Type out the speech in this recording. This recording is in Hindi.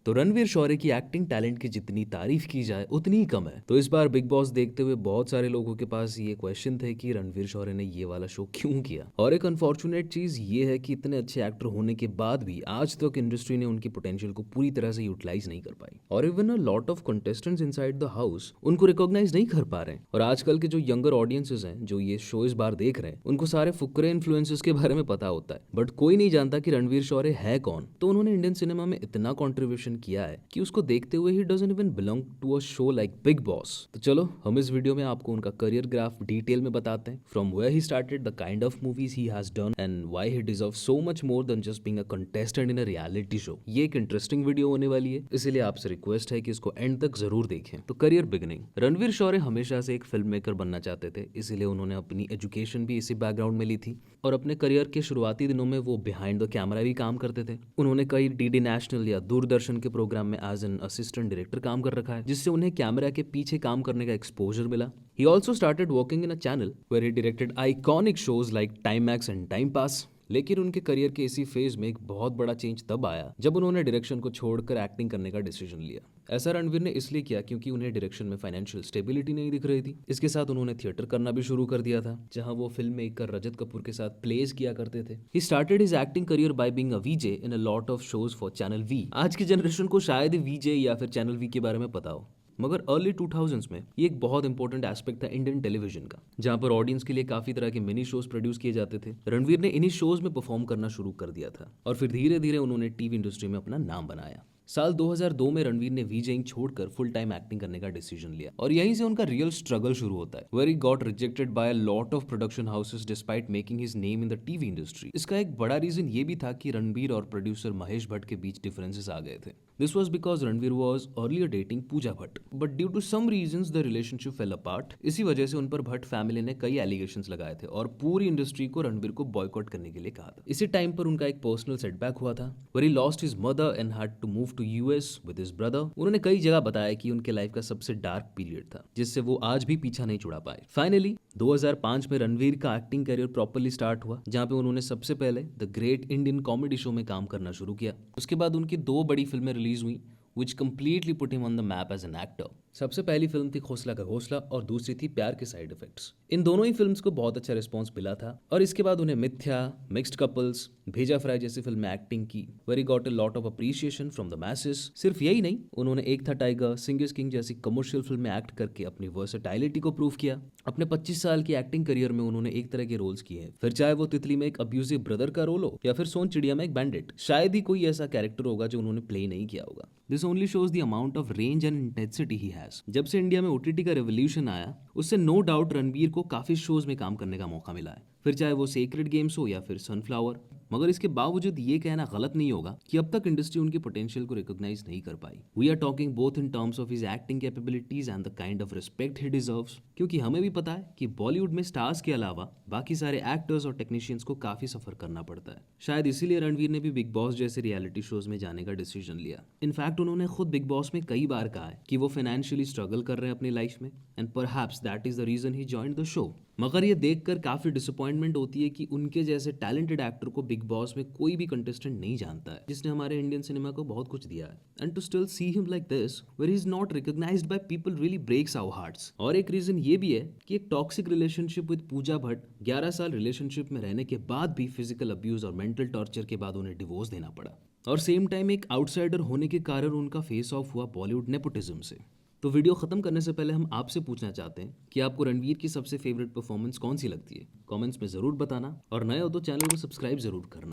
तो रणवीर शौर्य की एक्टिंग टैलेंट की जितनी तारीफ की जाए उतनी ही कम है। तो इस बार बिग बॉस देखते हुए बहुत सारे लोगों के पास ये क्वेश्चन थे कि रणवीर शौर्य ने ये वाला शो क्यों किया। और एक अनफॉर्चुनेट चीज ये है कि इतने अच्छे एक्टर होने के बाद भी आज तक इंडस्ट्री ने उनकी पोटेंशियल को पूरी तरह से यूटिलाइज नहीं कर पाई। और even a lot of contestants inside the house उनको रिकॉग्नाइज नहीं कर पा रहे हैं। और आजकल के जो यंगर ऑडियंसेस हैं जो ये शो इस बार देख रहे हैं उनको सारे फुकरे इन्फ्लुएंसर्स के बारे में पता होता है, बट कोई नहीं जानता कि रणवीर शौर्य है कौन। तो उन्होंने इंडियन सिनेमा में इतना कॉन्ट्रीब्यूशन किया है कि उसको देखते हुए ही doesn't even belong to a show like Bigg Boss. तो चलो हम इस वीडियो में आपको उनका करियर ग्राफ डिटेल में बताते हैं, from where he started, the kind of movies he has done and why he deserve so much more than just being a contestant in a reality show. ये एक इंटरेस्टिंग वीडियो होने वाली है, इसलिए आपसे रिक्वेस्ट है कि इसको एंड तक जरूर देखें। तो करियर बिगिनिंग, रणवीर शौर्य हमेशा से एक फिल्म मेकर बनना चाहते थे, इसीलिए उन्होंने अपनी एजुकेशन भी इसी बैकग्राउंड में ली थी। और अपने करियर के शुरुआती दिनों में वो बिहाइंड द कैमरा भी काम करते थे। उन्होंने कई डीडी नेशनल या दूरदर्शन के प्रोग्राम में एज एन असिस्टेंट डायरेक्टर काम कर रखा है, जिससे उन्हें कैमरा के पीछे काम करने का एक्सपोजर मिला। He also started working in a channel where he directed iconic shows like Timex and Time Pass. लेकिन उनके करियर के इसी फेज में एक बहुत बड़ा चेंज तब आया जब उन्होंने डायरेक्शन को छोड़कर एक्टिंग करने का डिसीजन लिया। ऐसा रणवीर ने इसलिए किया क्योंकि उन्हें डायरेक्शन में फाइनेंशियल स्टेबिलिटी नहीं दिख रही थी। इसके साथ उन्होंने थिएटर करना भी शुरू कर दिया था, जहां वो फिल्म मेकर रजत कपूर के साथ प्लेस किया करते थे। He started his acting career by being a VJ in a lot of shows for Channel V. आज की जनरेशन को शायद ही वीजे या फिर चैनल वी के बारे में पता हो, मगर अर्ली 2000s में ये एक बहुत इंपॉर्टेंट एस्पेक्ट था इंडियन टेलीविजन का, जहां पर ऑडियंस के लिए काफी तरह के मिनी शोज प्रोड्यूस किए जाते थे। रणवीर ने इन्हीं शोज में परफॉर्म करना शुरू कर दिया था और फिर धीरे धीरे उन्होंने टीवी इंडस्ट्री में अपना नाम बनाया। साल 2002 में रणवीर ने वीजेइंग छोड़कर फुल टाइम एक्टिंग करने का डिसीजन लिया और यहीं से उनका रियल स्ट्रगल शुरू होता है, where he got rejected by a lot of production houses despite making his name in the TV industry. इसका एक बड़ा रीजन ये भी था कि रणवीर और प्रोड्यूसर महेश भट्ट के बीच डिफरेंसेस आ गए थे। This was because Ranveer was earlier dating Pooja Bhatt, but due to some reasons the relationship fell apart. इसी वजह से उन पर भट्ट फैमिली ने कई एलिगेशंस लगाए थे और पूरी इंडस्ट्री को रणवीर को बॉयकॉट करने के लिए कहा था। इसी टाइम पर उनका एक पर्सनल सेटबैक हुआ था, where he lost his mother and had to move to US with his brother. उन्होंने कई जगह बताया कि उनके लाइफ का सबसे डार्क पीरियड था, जिससे वो आज भी पीछा नहीं छुड़ा पाए। फाइनली 2005 में रणवीर का एक्टिंग करियर प्रॉपर्ली स्टार्ट हुआ, जहां पे उन्होंने सबसे पहले the great Indian comedy show में काम करना शुरू किया। उसके बाद उनकी 2 बड़ी फिल्में रिलीज हुई which completely put him on the map as an actor. सबसे पहली फिल्म थी खौसला का घोंसला और दूसरी थी प्यार के साइड इफेक्ट्स। इन दोनों ही फिल्म्स को बहुत अच्छा रिस्पांस मिला था और इसके बाद उन्हें मिथ्या, मिक्स्ड कपल्स, भेजा फ्राई जैसी फिल्म में एक्टिंग की, very got a lot of appreciation from the messes. सिर्फ यही नहीं, उन्होंने एक था टाइगर, सिंग इज किंग जैसी कमर्शियल फिल्म में एक्ट करके अपनी वर्सेटाइलिटी को प्रूव किया। अपने 25 साल की एक्टिंग करियर में उन्होंने एक तरह के रोल्स किए हैं, फिर चाहे वो तितली में एक अब्यूजिव ब्रदर का रोल हो या फिर सोन चिड़िया में एक बैंडिट। शायद ही कोई ऐसा कैरेक्टर होगा जो उन्होंने प्ले नहीं किया होगा। This only shows the amount of range and intensity he has. जब से इंडिया में ओटीटी का रेवोल्यूशन आया, उससे नो डाउट रणवीर को काफी शोज में काम करने का मौका मिला है, फिर चाहे वो सेक्रेड गेम्स हो या फिर सनफ्लावर। मगर इसके बावजूद ये कहना गलत नहीं होगा कि अब तक इंडस्ट्री उनकी पोटेंशियल को रिकॉग्नाइज नहीं कर पाई। We are talking both in terms of his acting capabilities and the kind of respect he deserves, क्योंकि हमें भी पता है कि बॉलीवुड में स्टार्स के अलावा बाकी सारे एक्टर्स और टेक्नीशियंस को काफी सफर करना पड़ता है। शायद इसीलिए रणवीर ने भी बिग बॉस जैसे रियलिटी शोज में जाने का डिसीजन लिया। इनफैक्ट उन्होंने खुद बिग बॉस में कई बार कहा है कि वो फाइनेंशियली स्ट्रगल कर रहे हैं अपनी लाइफ में, and perhaps that is the reason he joined the show. मगर ये देखकर काफी डिसअपॉइंटमेंट होती है कि उनके जैसे टैलेंटेड एक्टर को बिग बॉस में कोई भी कंटेस्टेंट नहीं जानता है, जिसने हमारे इंडियन सिनेमा को बहुत कुछ दिया है। And to still see him like this where he is not recognised by people really breaks our hearts. और एक रीजन ये भी है कि एक toxic relationship with Pooja Bhatt, 11 साल रिलेशनशिप में रहने के बाद भी फिजिकल अब्यूज और मेंटल टॉर्चर के बाद उन्हें डिवोर्स देना पड़ा, और सेम टाइम एक आउटसाइडर होने के कारण उनका फेस ऑफ हुआ बॉलीवुड नेपोटिज्म से। तो वीडियो खत्म करने से पहले हम आपसे पूछना चाहते हैं कि आपको रणवीर की सबसे फेवरेट परफॉर्मेंस कौन सी लगती है। कमेंट्स में जरूर बताना और नए हो तो चैनल को सब्सक्राइब जरूर करना।